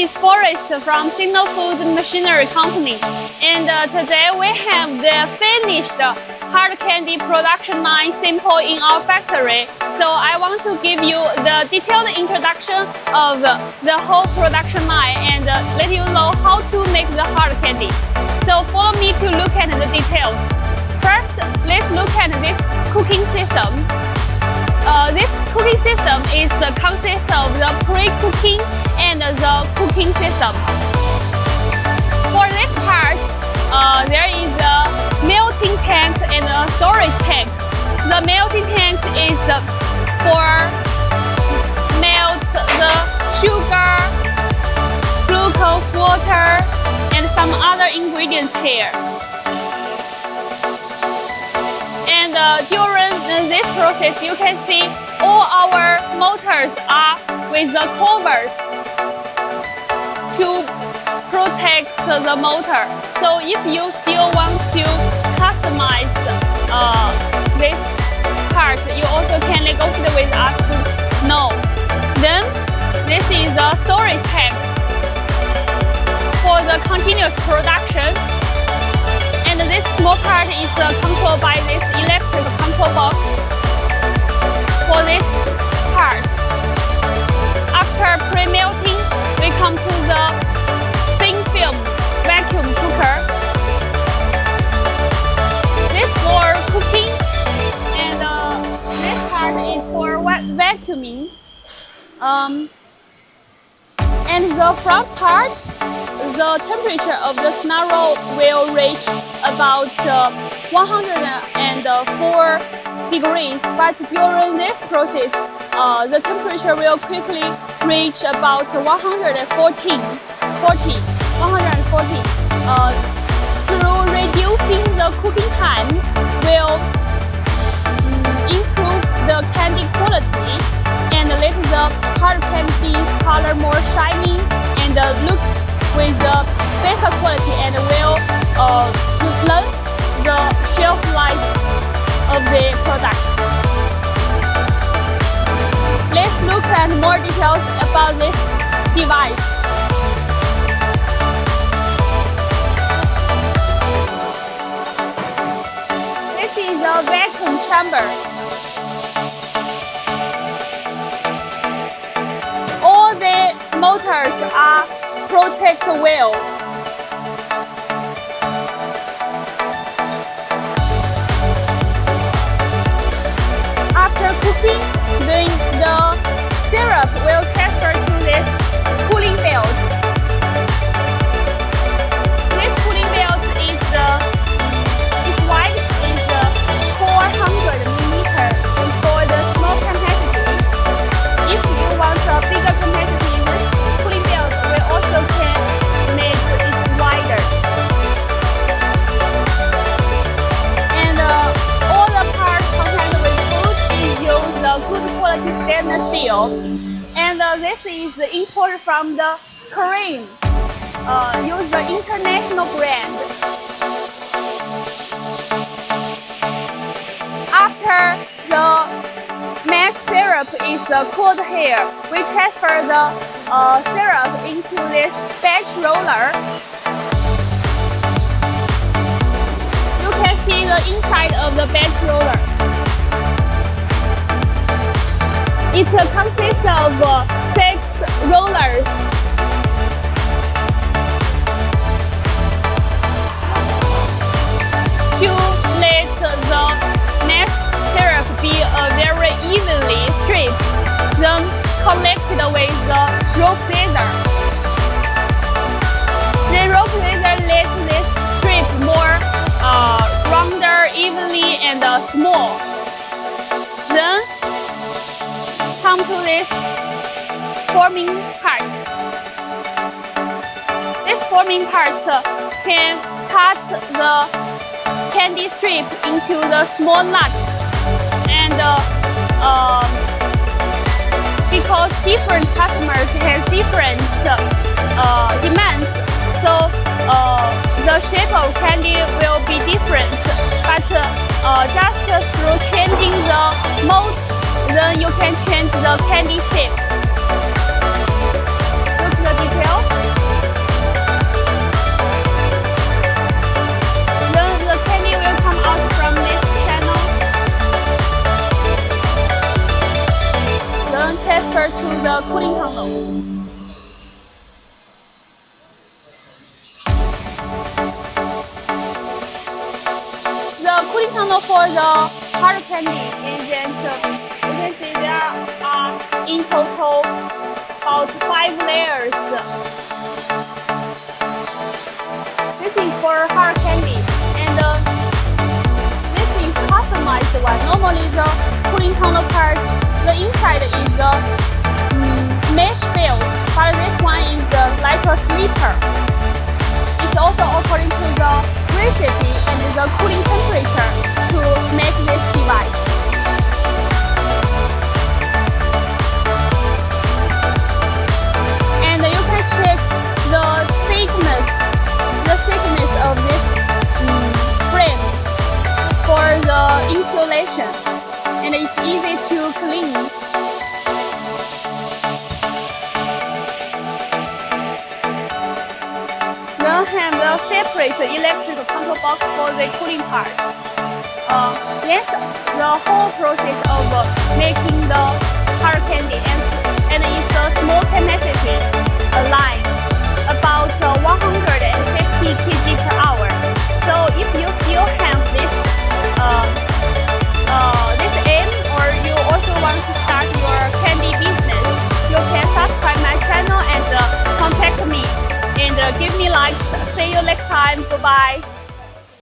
is Forrest from SINOFUDE Machinery Company, and today we have the finished hard candy production line sample in our factory. So I want to give you the detailed introduction of the whole production line and let you know how to make the hard candy. So follow me to look at the details. First, let's look at this cooking system. This cooking system consists of the pre-cooking and the cooking system. For this part, there is a melting tank and a storage tank. The melting tank is for melt the sugar, glucose, water, and some other ingredients here. And during this process, you can see all our motors are with the covers to protect the motor. So if you still want to customize this part, you also can negotiate with us to know. Then this is the storage tank for the continuous production. And this small part is controlled by this electric control box for this part. After pre-melting, we come to the thin film vacuum cooker. This for cooking, and this part is for vacuuming. And the front part, the temperature of the snarl will reach about 104 degrees, but during this process, the temperature will quickly reach about 140. Through reducing the cooking time, will improve the candy quality and let the hard candy color more shiny and looks with the better quality, and will influence the shelf life of the products. Let's look at more details about this device. This is a vacuum chamber. All the motors are protect well. After cooking, then the syrup will transfer to this cooling belt. This cooling belt is wide, is 400 millimeters for the small capacity. If you want a bigger capacity, this cooling belt will also can make it wider. And all the parts contained with food is use the good quality stainless steel. And this is imported from the Korean. Use the international brand. After the mass syrup is cooled here, we transfer the syrup into this batch roller. You can see the inside of the batch roller. It consists of 6 rollers. To let the mass syrup be very evenly stripped, then connected with the rope laser. The rope laser lets this strip more rounder, evenly, and small. Then come to this forming part. This forming part can cut the candy strip into the small nuts, and because different customers have different demands, so the shape of candy will be different. But just through changing the mold, then you can change the candy shape. Look at the detail. to the cooling tunnel. The cooling tunnel for the hard candy is that you can see there are in total about 5 layers. This is for hard candy, and this is customized one. Normally the cooling tunnel part, the inside is the mesh built, but this one is like a slipper. It's also according to the recipe and the cooling temperature to make this device. And you can check the thickness of this frame for the insulation, and it's easy to clean. Then have the separate electric control box for the cooling part. That's the whole process of making the hard candy, and it's a small